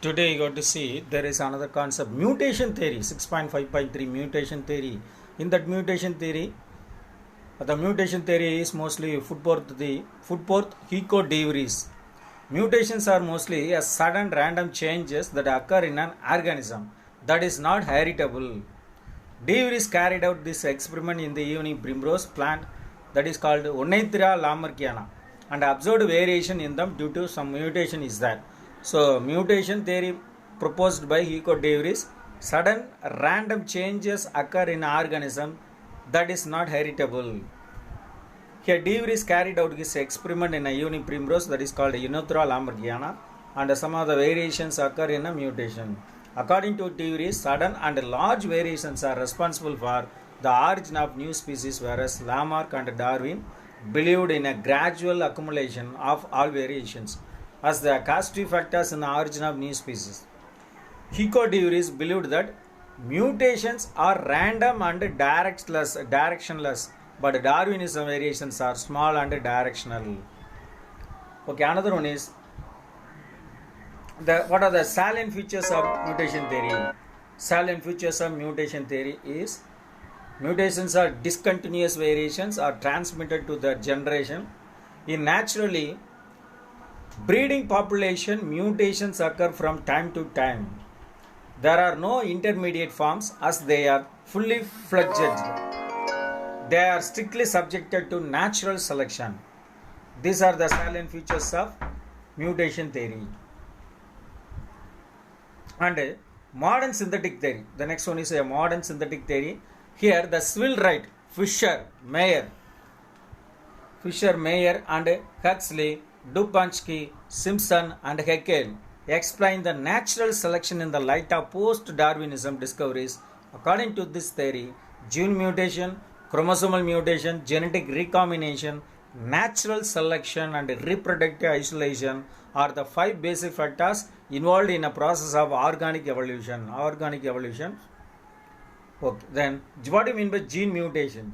Today you got to see there is another concept, mutation theory, 6.5.3 mutation theory. In that mutation theory, the mutation theory is mostly footforth Heco de Vries. Mutations are mostly a sudden random changes that occur in an organism that is not heritable. De Vries carried out this experiment in the evening primrose plant that is called Oneithera lamarckiana and observed variation in them due to some mutation is there. So, mutation theory proposed by Heco de Vries, sudden random changes occur in an organism that is not heritable. Here, de Vries carried out his experiment in a evening primrose that is called Oneithera lamarckiana and some of the variations occur in a mutation. According to de Vries, sudden and large variations are responsible for the origin of new species, whereas Lamarck and Darwin believed in a gradual accumulation of all variations as the causative factors in the origin of new species. Heco de Vries believed that mutations are random and directionless, but Darwinism variations are small and directional. Okay, another one is what are the salient features of mutation theory? Salient features of mutation theory is mutations are discontinuous variations are transmitted to the generation. In naturally breeding population, mutations occur from time to time. There are no intermediate forms as they are fully fledged. They are strictly subjected to natural selection. These are the salient features of mutation theory. And modern synthetic theory. The next one is a modern synthetic theory. Here the Swillwright, Fisher, Mayer and Huxley, Dupansky, Simpson and Haeckel explain the natural selection in the light of post-Darwinism discoveries. According to this theory, gene mutation, chromosomal mutation, genetic recombination, natural selection and reproductive isolation are the 5 basic factors involved in a process of organic evolution. Okay, then what do you mean by gene mutation?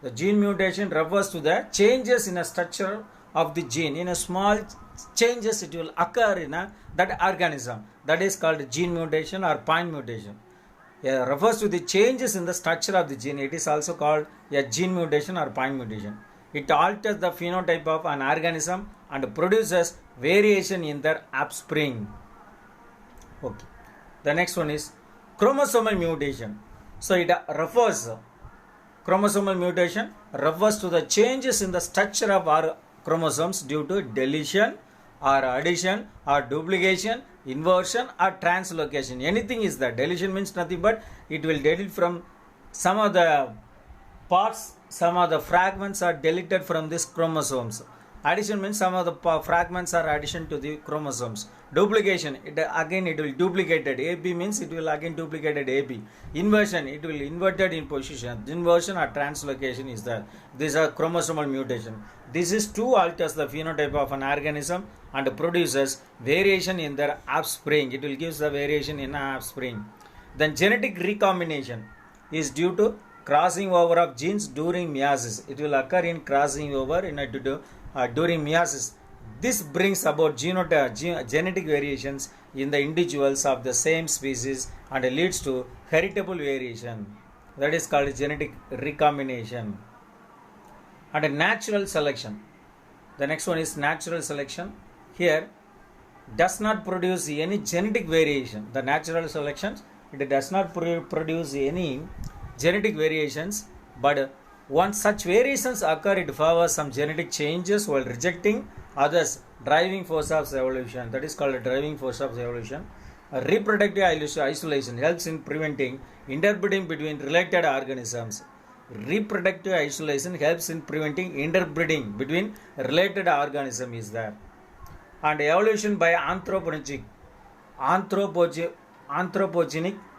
The gene mutation refers to the changes in a structure of the gene. In a small changes it will occur in that organism. That is called gene mutation or point mutation. It refers to the changes in the structure of the gene. It is also called a gene mutation or point mutation. It alters the phenotype of an organism and produces variation in their offspring. Okay. The next one is chromosomal mutation. So chromosomal mutation refers to the changes in the structure of our chromosomes due to deletion or addition or duplication, inversion or translocation. Anything is that. Deletion means nothing but it will delete from some of the parts, some of the fragments are deleted from these chromosomes. Addition means some of the fragments are addition to the chromosomes. Duplication, it will duplicate it. AB means it will again duplicate it AB. Inversion, it will inverted in position. Inversion or translocation is there. These are chromosomal mutation. This is to alters the phenotype of an organism and produces variation in their offspring. It will give the variation in offspring. Then genetic recombination is due to crossing over of genes during meiosis. It will occur in crossing over during meiosis. This brings about genetic variations in the individuals of the same species and leads to heritable variation. That is called genetic recombination. And natural selection. The next one is natural selection. Here does not produce any genetic variation. The natural selection, it does not produce any genetic variations, but once such variations occur, it favors some genetic changes while rejecting others. Driving force of evolution, that is called a driving force of evolution. Reproductive isolation helps in preventing interbreeding between related organisms. Reproductive isolation helps in preventing interbreeding between related organisms is there. And evolution by anthropogenic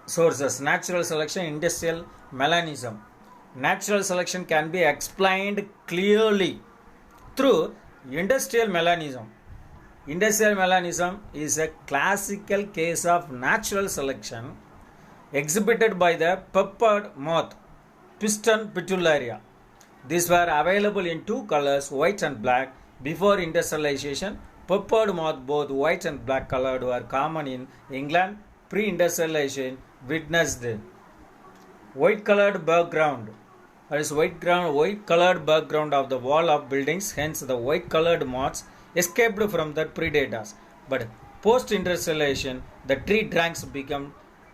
sources, natural selection, industrial melanism. Natural selection can be explained clearly through industrial melanism. Industrial melanism is a classical case of natural selection exhibited by the peppered moth, Piston pitularia. These were available in 2 colors, white and black, before industrialization. Peppered moth, both white and black colored, were common in England. Pre-industrialization witnessed white colored background. That is white colored background of the wall of buildings. Hence, the white colored moths escaped from their predators. But post-industrialization, the tree trunks become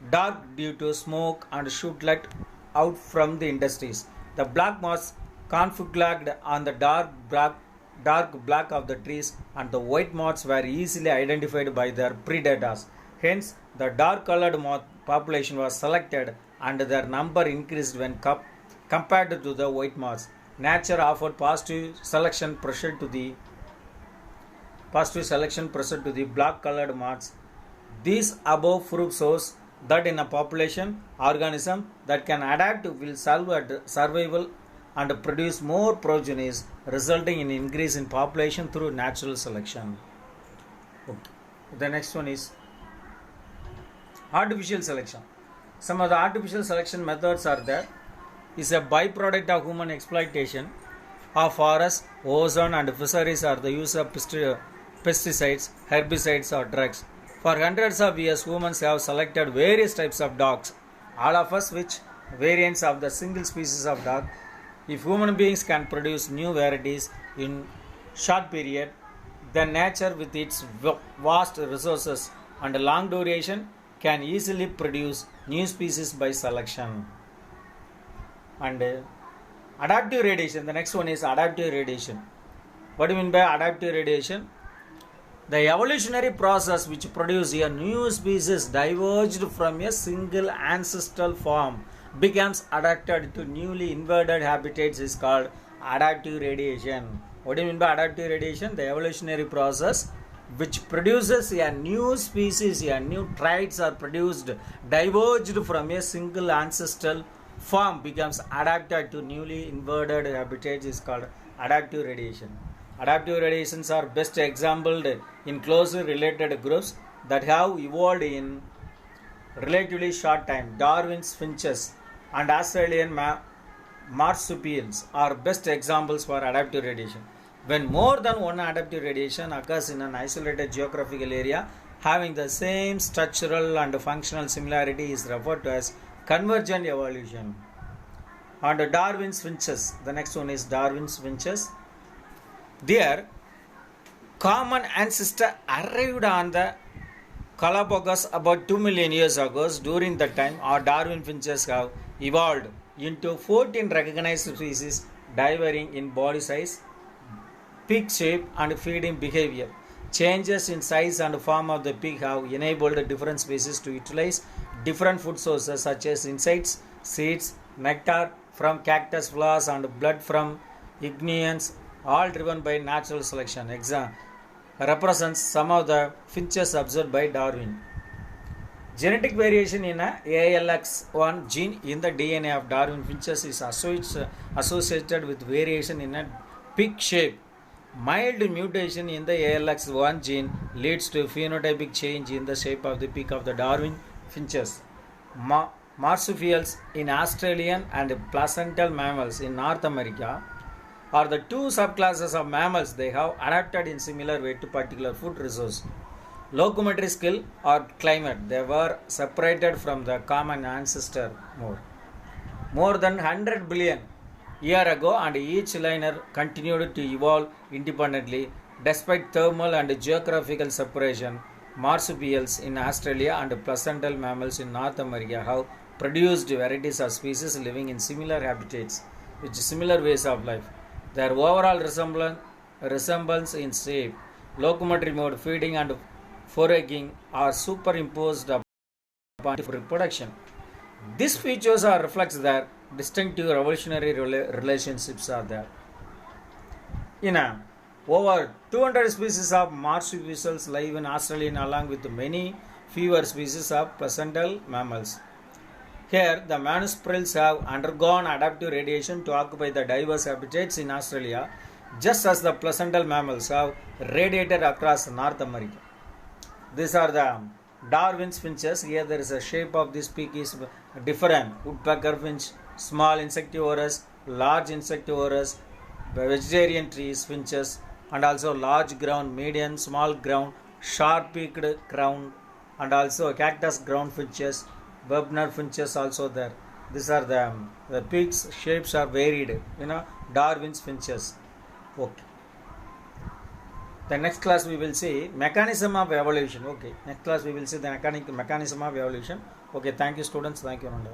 dark due to smoke and soot let out from the industries. The black moths conflicted on the dark black of the trees, and the white moths were easily identified by their predators. Hence, the dark colored moth population was selected and their number increased when compared to the white moths. Nature offered positive selection pressure to the black colored moths. These above proof shows that in a population organism that can adapt will survival and produce more progenies, resulting in increase in population through natural selection. Okay. The next one is artificial selection. Some of the artificial selection methods are there. Is a byproduct of human exploitation of forests, ozone and fisheries, or the use of pesticides, herbicides or drugs. For hundreds of years, humans have selected various types of dogs, all of us which variants of the single species of dog. If human beings can produce new varieties in short period, then nature with its vast resources and long duration can easily produce new species by selection. And adaptive radiation. The next one is adaptive radiation. What do you mean by adaptive radiation? The evolutionary process which produces a new species diverged from a single ancestral form becomes adapted to newly invaded habitats is called adaptive radiation. What do you mean by adaptive radiation? The evolutionary process which produces a new species, a new traits are produced diverged from a single ancestral form becomes adapted to newly invaded habitats is called adaptive radiation. Adaptive radiations are best exampled in closely related groups that have evolved in relatively short time. Darwin's finches and Australian marsupials are best examples for adaptive radiation. When more than one adaptive radiation occurs in an isolated geographical area having the same structural and functional similarity is referred to as convergent evolution. And Darwin's finches. The next one is Darwin's finches. Their common ancestor arrived on the Galapagos about 2 million years ago. During that time, our Darwin finches have evolved into 14 recognized species differing in body size, beak shape and feeding behavior. Changes in size and form of the beak have enabled different species to utilize different food sources such as insects, seeds, nectar from cactus flowers and blood from igneans, all driven by natural selection. Represents some of the finches observed by Darwin. Genetic variation in a ALX1 gene in the DNA of Darwin finches is associated with variation in a beak shape. Mild mutation in the ALX1 gene leads to phenotypic change in the shape of the beak of the Darwin finches. Marsupials in Australian and placental mammals in North America are the two subclasses of mammals. They have adapted in similar way to particular food resource. Locomotory skill or climate, they were separated from the common ancestor more than 100 billion years ago, and each liner continued to evolve independently despite thermal and geographical separation. Marsupials in Australia and placental mammals in North America have produced varieties of species living in similar habitats with similar ways of life. Their overall resemblance in shape, locomotory mode, feeding and foraging are superimposed upon reproduction. These features reflects their distinctive evolutionary relationships are there. Over 200 species of marsupials live in Australia along with many fewer species of placental mammals. Here, the marsupials have undergone adaptive radiation to occupy the diverse habitats in Australia, just as the placental mammals have radiated across North America. These are the Darwin's finches. Here there is a shape of this beak is different. Woodpecker finch, small insectivorous, large insectivorous, vegetarian trees finches, and also large ground, medium, small ground, sharp-peaked ground, and also cactus ground finches, Webner finches also there. These are the peaks shapes are varied. Darwin's finches. Okay. The next class we will see mechanism of evolution. Okay. Next class we will see the mechanism of evolution. Okay. Thank you, students. Thank you, Nanda.